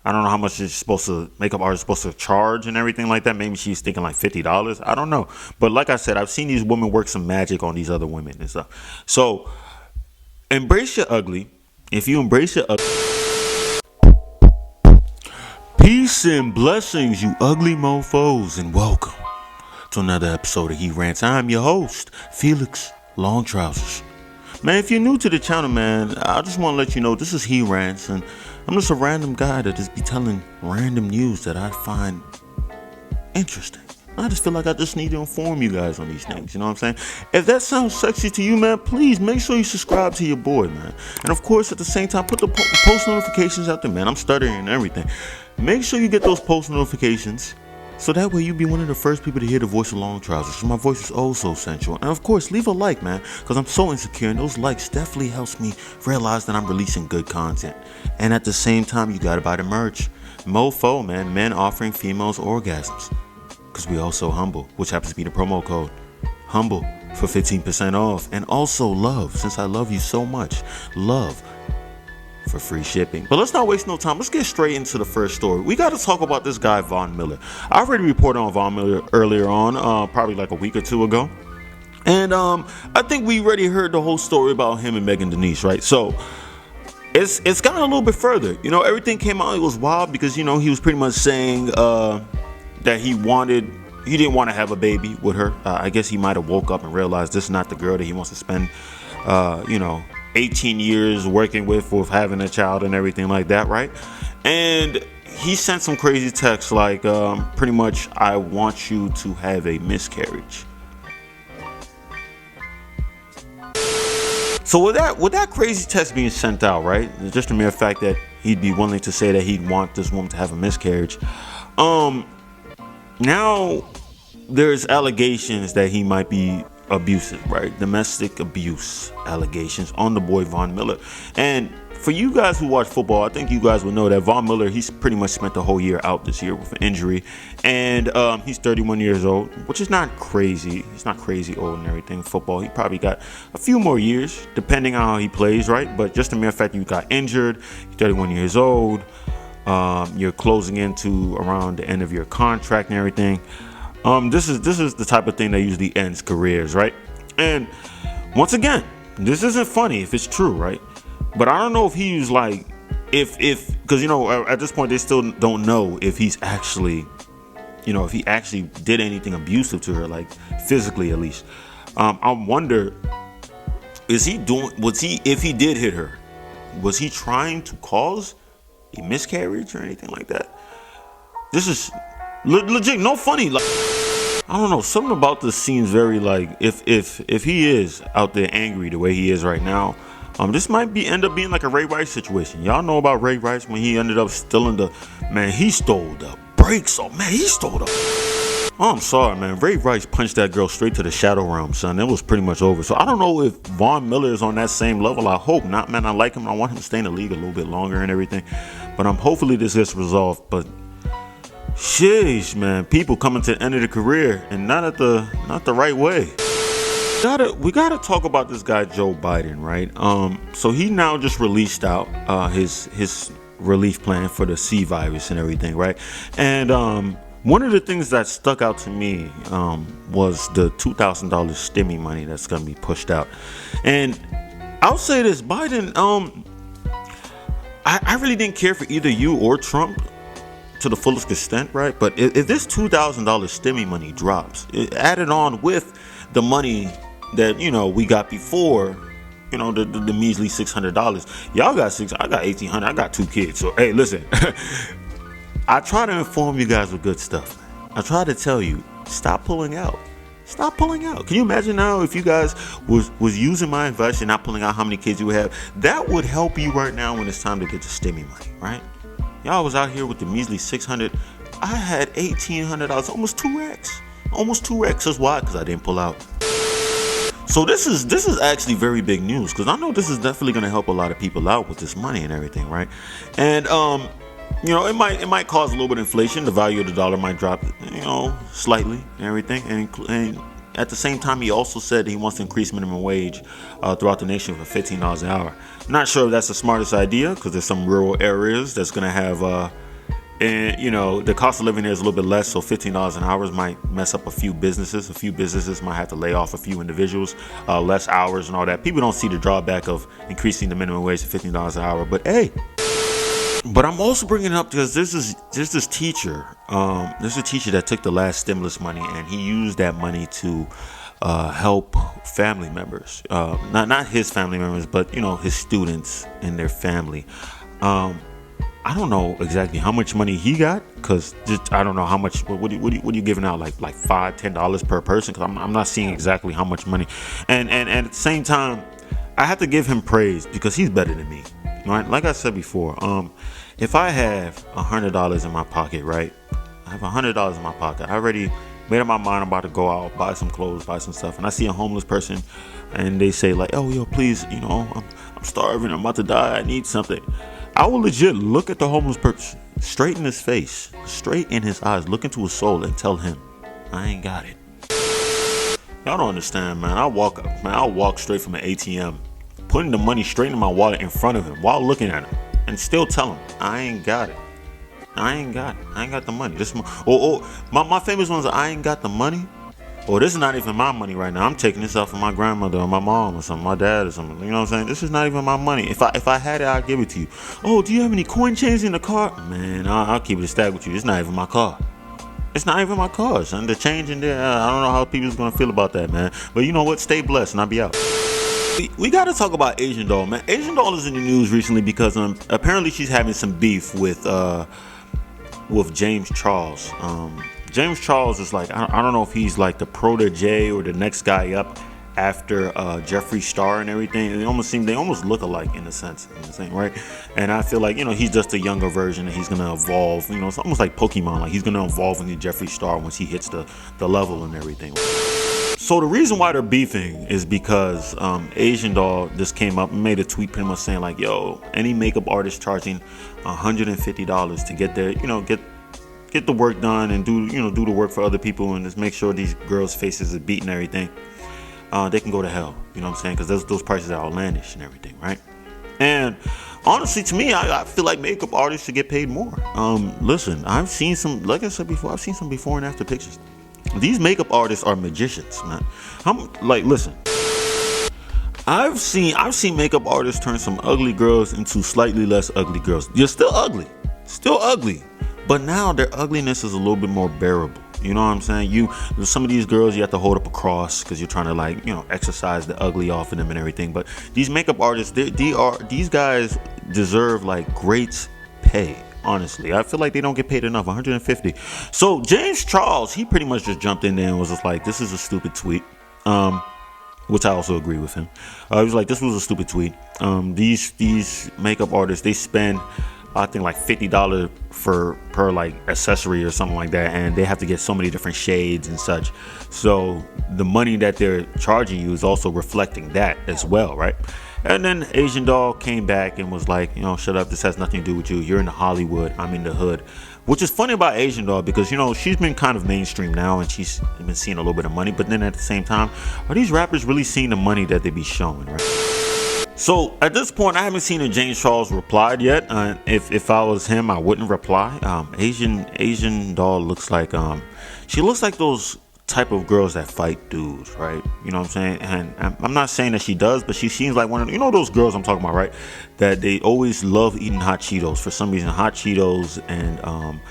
I don't know how much is supposed to makeup artist supposed to charge and everything like that. Maybe she's thinking like $50. I don't know. But like I said, I've seen these women work some magic on these other women and stuff. So embrace your ugly. If you embrace your ugly, peace and blessings, you ugly mofos, and welcome to another episode of He Rants. I'm your host, Felix Long Trousers. Man, if you're new to the channel, man, I just want to let you know this is He Rants, and I'm just a random guy that just be telling random news that I find interesting. I just feel like I just need to inform you guys on these things, you know what I'm saying? If that sounds sexy to you, man, please make sure you subscribe to your boy, man. And of course, at the same time, put the post notifications out there, man. I'm stuttering and everything. Make sure you get those post notifications, so that way you be one of the first people to hear the voice of Long Trousers. So my voice is oh so sensual. And of course, leave a like, man, because I'm so insecure, and those likes definitely helps me realize that I'm releasing good content. And at the same time, you gotta buy the merch. Mofo, man, men offering females orgasms. Because we also humble, which happens to be the promo code. Humble for 15% off. And also love, since I love you so much. Love for free shipping. But let's not waste no time. Let's get straight into the first story. We got to talk about this guy, Von Miller. I already reported on Von Miller earlier on, probably like a week or two ago. And I think we already heard the whole story about him and Megan Denise, right? So it's gotten a little bit further. You know, everything came out. It was wild because, you know, he was pretty much saying that he didn't want to have a baby with her. I guess he might have woke up and realized this is not the girl that he wants to spend, 18 years working with having a child and everything like that, right? And he sent some crazy text like, pretty much, I want you to have a miscarriage. So with that crazy text being sent out, right? Just the mere fact that he'd be willing to say that he'd want this woman to have a miscarriage. Now there's allegations that he might be abusive, right? Domestic abuse allegations on the boy Von Miller. And for you guys who watch football, I think you guys will know that Von Miller, he's pretty much spent the whole year out this year with an injury. And he's 31 years old, which is not crazy. He's not crazy old and everything. Football, he probably got a few more years, depending on how he plays, right? But just the mere fact you got injured, you're 31 years old, you're closing into around the end of your contract and everything. This is the type of thing that usually ends careers, right? And once again, this isn't funny if it's true, right? But I don't know if he's like, if because, you know, at this point they still don't know if he's actually, you know, if he actually did anything abusive to her, like physically at least. I wonder, if he did hit her, was he trying to cause a miscarriage or anything like that? This is legit, no funny. Like, I don't know, something about this seems very like, if he is out there angry the way he is right now, this might end up being like a Ray Rice situation. Y'all know about Ray Rice when he ended up stealing he stole the brakes. Oh man, he stole the. Oh, I'm sorry, man. Ray Rice punched that girl straight to the shadow realm, son. It was pretty much over. So I don't know if Von Miller is on that same level. I hope not, man. I like him. I want him to stay in the league a little bit longer and everything. But hopefully this gets resolved. But sheesh, man. People coming to the end of the career and not the right way. We gotta talk about this guy Joe Biden, right? So he now just released out his relief plan for the C virus and everything, right? And one of the things that stuck out to me was the $2,000 stimmy money that's gonna be pushed out. And I'll say this, Biden, I really didn't care for either you or Trump to the fullest extent, right? But if this $2,000 stimmy money drops, it added on with the money that, you know, we got before, you know, the measly $600. Y'all got I got $1,800. I got 2 kids. So hey, listen, I try to inform you guys with good stuff. I try to tell you, stop pulling out. Stop pulling out. Can you imagine now if you guys was using my advice and not pulling out how many kids you would have? That would help you right now when it's time to get the stimmy money, right? Y'all was out here with the measly $600. I had $1,800, almost 2x. Almost 2x. That's why, because I didn't pull out. So this is actually very big news, because I know this is definitely going to help a lot of people out with this money and everything, right? And you know, it might cause a little bit of inflation. The value of the dollar might drop, you know, slightly and everything. And at the same time, he also said he wants to increase minimum wage throughout the nation for $15 an hour. I'm not sure if that's the smartest idea, because there's some rural areas that's going to have And the cost of living there is a little bit less, so $15 an hour might mess up a few businesses. A few businesses might have to lay off a few individuals, less hours and all that. People don't see the drawback of increasing the minimum wage to $15 an hour. But hey, I'm also bringing it up because there's this teacher. There's a teacher that took the last stimulus money and he used that money to help family members. Not his family members, but his students and their family. I don't know exactly how much money he got, because I don't know how much. What are you giving out, like $5-10 per person? Because I'm not seeing exactly how much money. And at the same time, I have to give him praise because he's better than me, right? Like I said before, if I have $100 in my pocket, right? I have $100 in my pocket. I already made up my mind I'm about to go out, buy some clothes, buy some stuff, and I see a homeless person, and they say like, "Oh, yo, please, I'm starving. I'm about to die. I need something." I will legit look at the homeless person straight in his face, straight in his eyes, look into his soul and tell him, I ain't got it. Y'all don't understand, man. I'll walk straight from an ATM, putting the money straight in my wallet in front of him while looking at him and still tell him, I ain't got it. I ain't got the money. My famous ones are, I ain't got the money. Or this is not even my money right now. I'm taking this out from my grandmother or my mom or something, my dad or something. You know what I'm saying? This is not even my money. If I had it, I'd give it to you. Oh, do you have any coin chains in the car? Man, I'll keep it a stack with you. It's not even my car. It's not even my car, son. The change in there, I don't know how people's gonna feel about that, man. But you know what? Stay blessed, and I'll be out. We got to talk about Asian Doll, man. Asian Doll is in the news recently because apparently she's having some beef with James Charles. James Charles is like, I don't know if he's like the protege or the next guy up after Jeffree Star and everything. They almost look alike in a sense, right? And I feel like, he's just a younger version and he's gonna evolve. It's almost like Pokemon, like he's gonna evolve into Jeffree Star once he hits the level and everything. So the reason why they're beefing is because Asian Doll just came up and made a tweet pretty much saying like, yo, any makeup artist charging $150 to get their, get the work done and do the work for other people and just make sure these girls' faces are beat and everything, they can go to hell. You know what I'm saying? Because those prices are outlandish and everything, right? And honestly, to me, I feel like makeup artists should get paid more. Listen, I've seen some, like I said before, I've seen some before and after pictures. These makeup artists are magicians, man. Listen, I've seen makeup artists turn some ugly girls into slightly less ugly girls. You're still ugly, but now their ugliness is a little bit more bearable. You know what I'm saying? Some of these girls, you have to hold up a cross because you're trying to exercise the ugly off of them and everything. But these makeup artists, these guys deserve like great pay. Honestly, I feel like they don't get paid enough. $150. So James Charles, he pretty much just jumped in there and was just like, "This is a stupid tweet," which I also agree with him. He was like, "This was a stupid tweet." These makeup artists, they spend, I think, like $50 per like accessory or something like that, and they have to get so many different shades and such. So the money that they're charging you is also reflecting that as well, right? And then Asian Doll came back and was like, shut up, this has nothing to do with you. You're in Hollywood, I'm in the hood. Which is funny about Asian Doll because, she's been kind of mainstream now and she's been seeing a little bit of money. But then at the same time, are these rappers really seeing the money that they be showing, right? So at this point, I haven't seen a James Charles replied yet. If I was him, I wouldn't reply. Asian Doll looks like, she looks like those type of girls that fight dudes, right? You know what I'm saying? And I'm not saying that she does, but she seems like one of those girls I'm talking about, right? That they always love eating hot Cheetos for some reason. Hot Cheetos and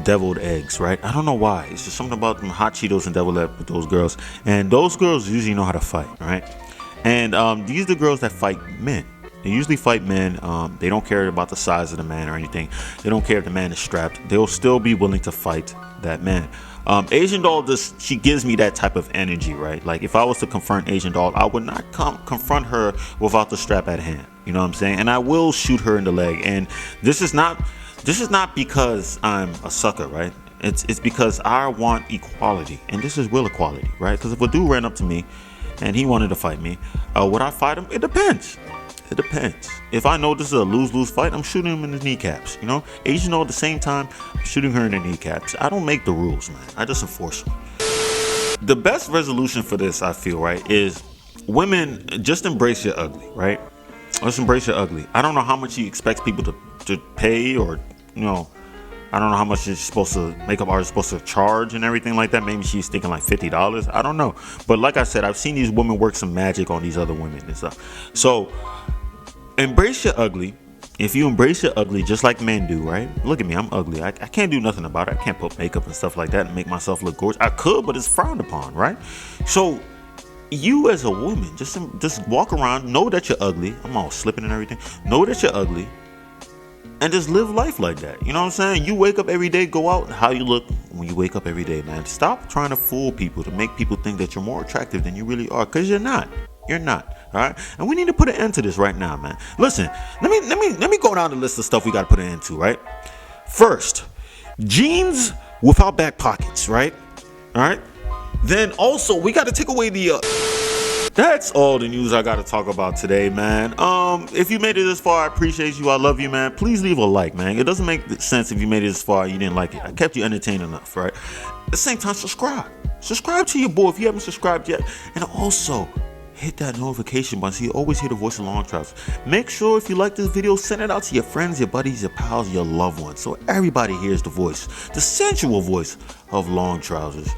deviled eggs, right? I don't know why. It's just something about them hot Cheetos and deviled eggs with those girls. And those girls usually know how to fight, right? And these are the girls that fight men. They usually fight men. They don't care about the size of the man or anything. They don't care if the man is strapped. They'll still be willing to fight that man. Asian Doll, she gives me that type of energy, right? Like if I was to confront Asian Doll, I would not confront her without the strap at hand. You know what I'm saying? And I will shoot her in the leg. And this is not because I'm a sucker, right? It's because I want equality, and this is real equality, right? Because if a dude ran up to me and he wanted to fight me, would I fight him? It depends. It depends. If I know this is a lose-lose fight, I'm shooting him in his kneecaps. Asian Doll at the same time, I'm shooting her in the kneecaps. I don't make the rules, man. I just enforce them. The best resolution for this, I feel, right, is women just embrace your ugly, right? Let's embrace your ugly. I don't know how much he expects people to pay or I don't know how much makeup artist is supposed to charge and everything like that. Maybe she's thinking like $50. I don't know. But like I said, I've seen these women work some magic on these other women and stuff. So embrace your ugly. If you embrace your ugly just like men do, right? Look at me, I'm ugly. I can't do nothing about it. I can't put makeup and stuff like that and make myself look gorgeous. I could, but it's frowned upon, right? So you as a woman, just walk around, know that you're ugly. I'm all slipping and everything. Know that you're ugly. And just live life like that. You know what I'm saying? You wake up every day, go out, how you look when you wake up every day, man. Stop trying to fool people to make people think that you're more attractive than you really are, because you're not. You're not. All right? And we need to put an end to this right now, man. Listen, let me go down the list of stuff we got to put an end to, right? First, jeans without back pockets, right? All right? Then also, we got to take away the that's all the news I got to talk about today, man. If you made it this far, I appreciate you. I love you, man. Please leave a like, man. It doesn't make sense if you made it this far and you didn't like it. I kept you entertained enough, right? At the same time, subscribe. Subscribe to your boy if you haven't subscribed yet. And also, hit that notification button so you always hear the voice of Long Trousers. Make sure if you like this video, send it out to your friends, your buddies, your pals, your loved ones, so everybody hears the voice, the sensual voice of Long Trousers.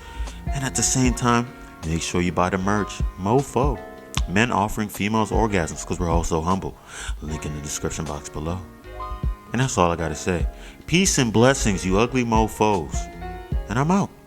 And at the same time, make sure you buy the merch, Mofo. Men offering females orgasms because we're all so humble. Link in the description box below. And that's all I gotta say. Peace and blessings, you ugly mofos. And I'm out.